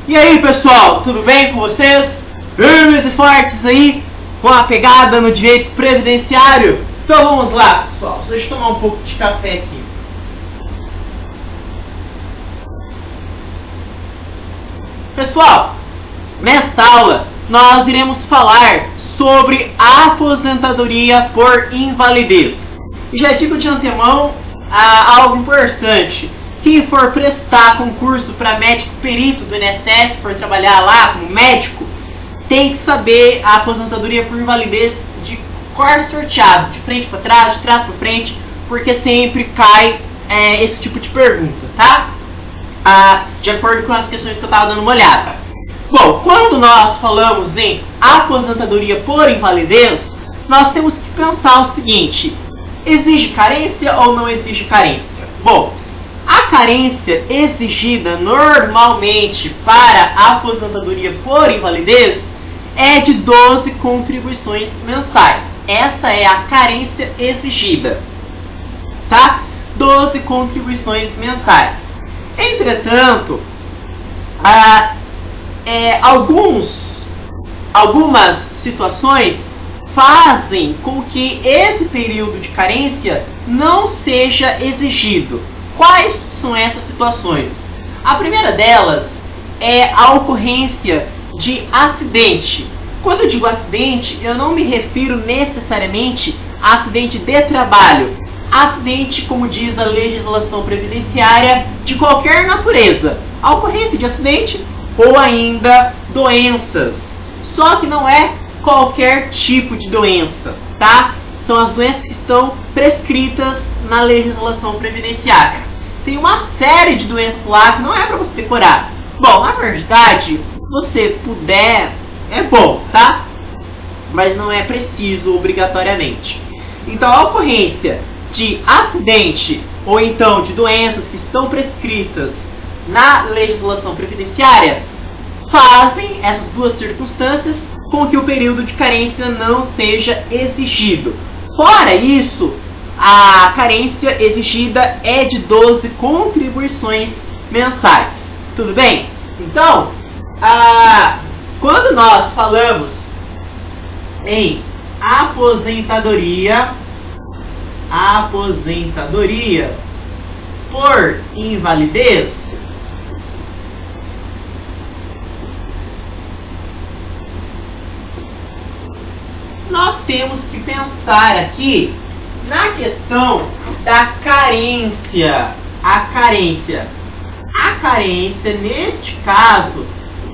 E aí pessoal, tudo bem com vocês? Firmes e fortes aí, com a pegada no direito previdenciário? Então vamos lá pessoal, deixa eu tomar um pouco de café aqui. Pessoal, nesta aula nós iremos falar sobre a aposentadoria por invalidez. E já digo de antemão algo importante. Quem for prestar concurso para médico perito do INSS, for trabalhar lá como médico, tem que saber a aposentadoria por invalidez de cor sorteado, de frente para trás, de trás para frente, porque sempre cai esse tipo de pergunta, tá? De acordo com as questões que eu estava dando uma olhada. Bom, quando nós falamos em aposentadoria por invalidez, nós temos que pensar o seguinte: exige carência ou não exige carência? Bom, a carência exigida normalmente para a aposentadoria por invalidez é de 12 contribuições mensais. Essa é a carência exigida, tá? 12 contribuições mensais. Entretanto, algumas situações fazem com que esse período de carência não seja exigido. Quais são essas situações? A primeira delas é a ocorrência de acidente. Quando eu digo acidente, eu não me refiro necessariamente a acidente de trabalho. Acidente, como diz a legislação previdenciária, de qualquer natureza. A ocorrência de acidente ou ainda doenças. Só que não é qualquer tipo de doença, tá? São as doenças que estão prescritas na legislação previdenciária. Tem uma série de doenças lá que não é para você decorar. Bom, na verdade, se você puder, é bom, tá? Mas não é preciso obrigatoriamente. Então, a ocorrência de acidente ou então de doenças que estão prescritas na legislação previdenciária fazem essas duas circunstâncias com que o período de carência não seja exigido. Fora isso, a carência exigida é de 12 contribuições mensais. Tudo bem? Então, quando nós falamos em aposentadoria por invalidez, nós temos que pensar aqui na questão da carência. A carência, neste caso,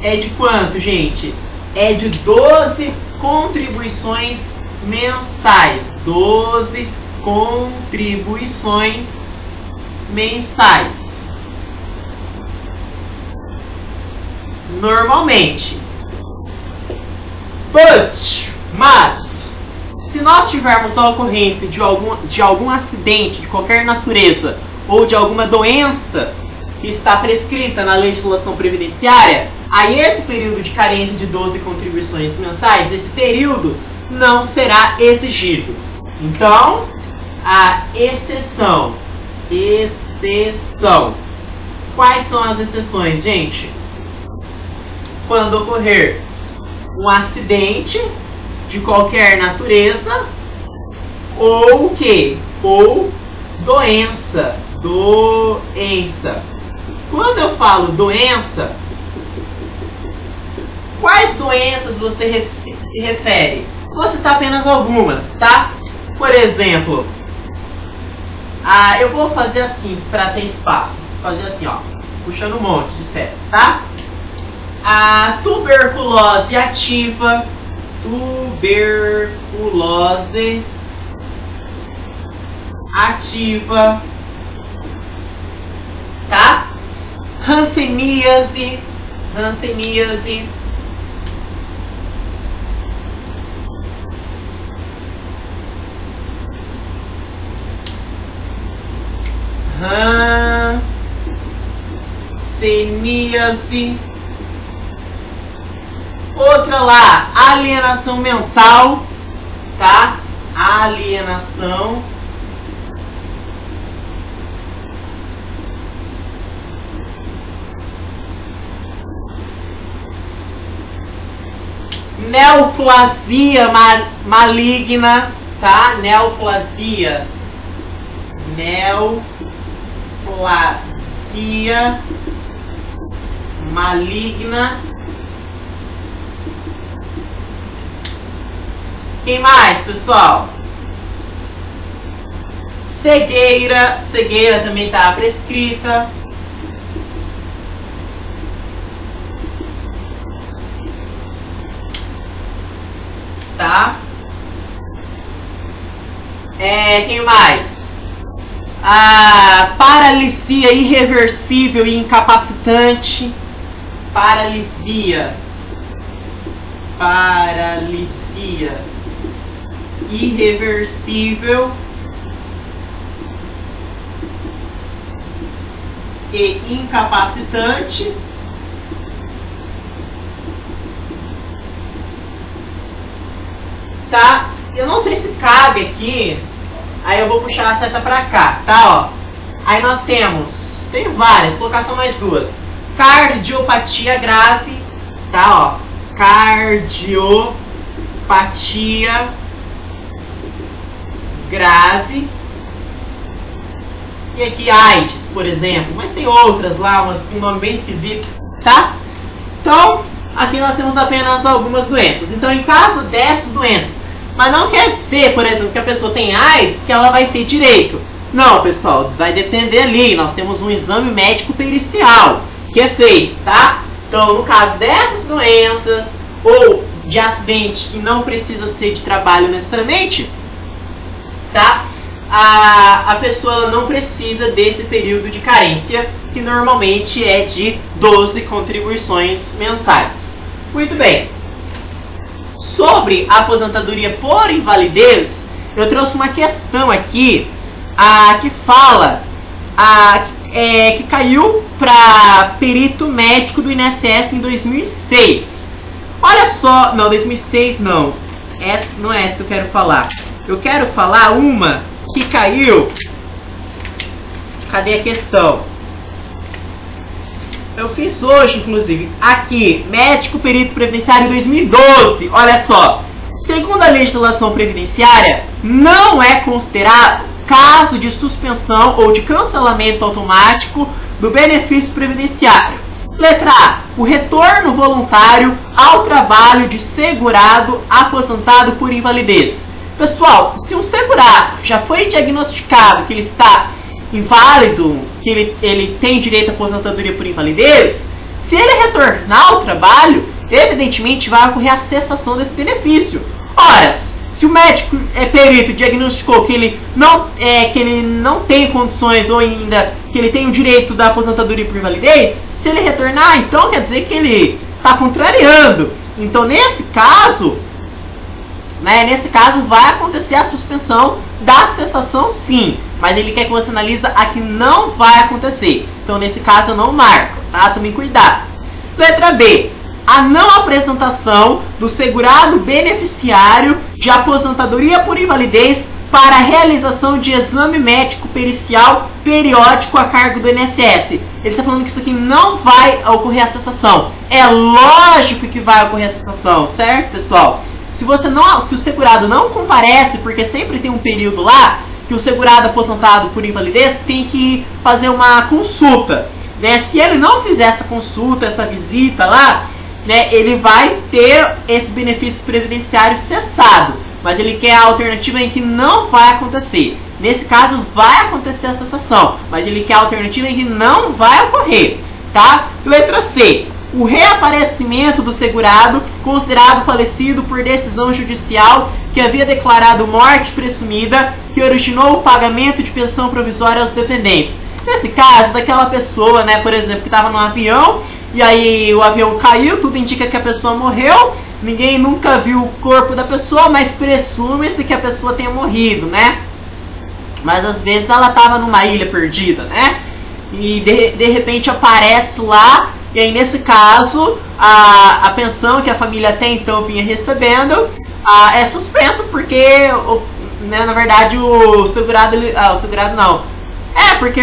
é de quanto, gente? É de 12 contribuições mensais. 12 contribuições mensais. Normalmente. Mas, se nós tivermos a ocorrência de algum acidente de qualquer natureza ou de alguma doença que está prescrita na legislação previdenciária, aí esse período de carência de 12 contribuições mensais, esse período não será exigido. Então, a exceção. Quais são as exceções, gente? Quando ocorrer um acidente de qualquer natureza ou o quê? Ou doença. Quando eu falo doença, quais doenças você se refere? Vou citar apenas algumas, tá? Por exemplo, eu vou fazer assim para ter espaço. Vou fazer assim, ó, puxando um monte de seta, tá? A tuberculose ativa, tá? Hanseníase, outra lá, alienação mental, tá? Alienação neoplasia maligna, tá? Neoplasia maligna. Quem mais, pessoal? Cegueira também está prescrita. Tá? Quem mais? A paralisia irreversível e incapacitante. Paralisia irreversível e incapacitante. Tá? Eu não sei se cabe aqui. Aí eu vou puxar a seta pra cá, tá? Ó. Aí nós temos, tem várias, vou colocar só mais duas. Cardiopatia grave, tá? Ó. Cardiopatia grave. E aqui AIDS, por exemplo, mas tem outras lá, umas com nome bem esquisito, tá? Então, aqui nós temos apenas algumas doenças. Então, em caso dessas doenças, mas não quer dizer, por exemplo, que a pessoa tem AIDS, que ela vai ter direito. Não, pessoal, vai depender ali. Nós temos um exame médico pericial que é feito, tá? Então, no caso dessas doenças, ou de acidente que não precisa ser de trabalho necessariamente, tá? A pessoa não precisa desse período de carência, que normalmente é de 12 contribuições mensais. Muito bem. Sobre a aposentadoria por invalidez, eu trouxe uma questão aqui que fala que caiu para perito médico do INSS em 2006. Olha só, não, 2006 não. Não é essa que eu quero falar. Eu quero falar uma que caiu. Cadê a questão? Eu fiz hoje, inclusive, aqui, médico perito previdenciário 2012. Olha só, segundo a legislação previdenciária, não é considerado caso de suspensão ou de cancelamento automático do benefício previdenciário. Letra A, o retorno voluntário ao trabalho de segurado aposentado por invalidez. Pessoal, se um segurado já foi diagnosticado que ele está inválido, que ele tem direito à aposentadoria por invalidez, se ele retornar ao trabalho, evidentemente vai ocorrer a cessação desse benefício. Ora, se o médico perito diagnosticou que ele não tem condições ou ainda que ele tem o direito da aposentadoria por invalidez, se ele retornar, então quer dizer que ele está contrariando. Então, nesse caso, vai acontecer a suspensão da cessação, sim. Mas ele quer que você analise a que não vai acontecer. Então, nesse caso, eu não marco, tá? Tomem cuidado. Letra B. A não apresentação do segurado beneficiário de aposentadoria por invalidez para a realização de exame médico pericial periódico a cargo do INSS. Ele está falando que isso aqui não vai ocorrer a cessação. É lógico que vai ocorrer a cessação, certo, pessoal? Se o segurado não comparece, porque sempre tem um período lá que o segurado aposentado por invalidez tem que fazer uma consulta, né? Se ele não fizer essa consulta, essa visita lá, né, ele vai ter esse benefício previdenciário cessado, mas ele quer a alternativa em que não vai acontecer. Nesse caso, vai acontecer a cessação, mas ele quer a alternativa em que não vai ocorrer, tá? Letra C. O reaparecimento do segurado considerado falecido por decisão judicial que havia declarado morte presumida que originou o pagamento de pensão provisória aos dependentes. Nesse caso, daquela pessoa, né, por exemplo, que estava no avião e aí o avião caiu, tudo indica que a pessoa morreu, ninguém nunca viu o corpo da pessoa, mas presume-se que a pessoa tenha morrido, né? Mas às vezes ela estava numa ilha perdida, né? E de repente aparece lá. E aí, nesse caso, a pensão que a família até então vinha recebendo é suspenso, porque, né, na verdade, o segurado não. Porque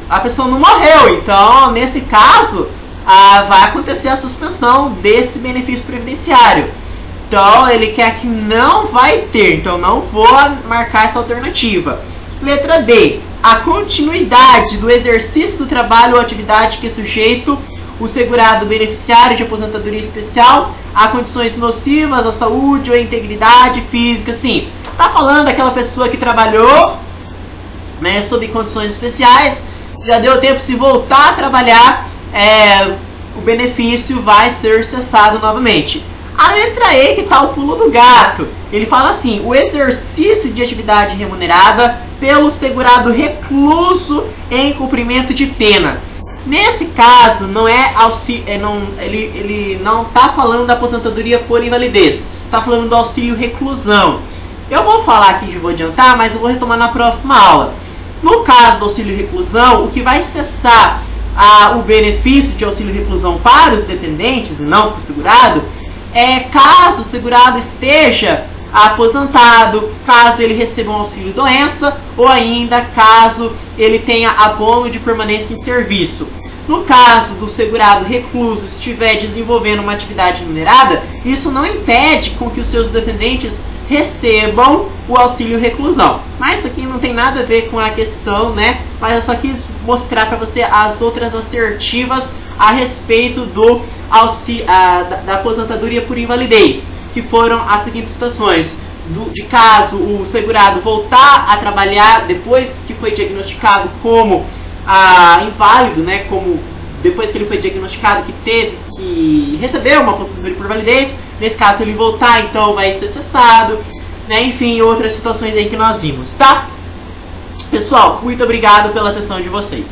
a pessoa não morreu. Então, nesse caso, vai acontecer a suspensão desse benefício previdenciário. Então, ele quer que não vai ter, então não vou marcar essa alternativa. Letra D. A continuidade do exercício do trabalho ou atividade que é sujeito o segurado beneficiário de aposentadoria especial a condições nocivas à saúde ou à integridade física. Sim, está falando daquela pessoa que trabalhou, né, sob condições especiais, já deu tempo de se voltar a trabalhar, o benefício vai ser cessado novamente. A letra E, que está o pulo do gato, ele fala assim: o exercício de atividade remunerada pelo segurado recluso em cumprimento de pena. Nesse caso, não é auxílio, ele não está falando da aposentadoria por invalidez, está falando do auxílio reclusão. Eu vou falar aqui, já vou adiantar, mas eu vou retomar na próxima aula. No caso do auxílio reclusão, o que vai cessar o benefício de auxílio reclusão para os dependentes, e não para o segurado, caso o segurado esteja aposentado, caso ele receba um auxílio doença, ou ainda caso ele tenha abono de permanência em serviço. No caso do segurado recluso estiver desenvolvendo uma atividade remunerada, isso não impede com que os seus dependentes recebam o auxílio reclusão. Mas isso aqui não tem nada a ver com a questão, né? Mas eu só quis mostrar para você as outras assertivas a respeito da aposentadoria por invalidez, que foram as seguintes situações: de caso o segurado voltar a trabalhar depois que foi diagnosticado como inválido, né, como depois que ele foi diagnosticado que teve que receber uma aposentadoria por invalidez, nesse caso ele voltar, então vai ser cessado, né, enfim, outras situações aí que nós vimos, tá? Pessoal, muito obrigado pela atenção de vocês.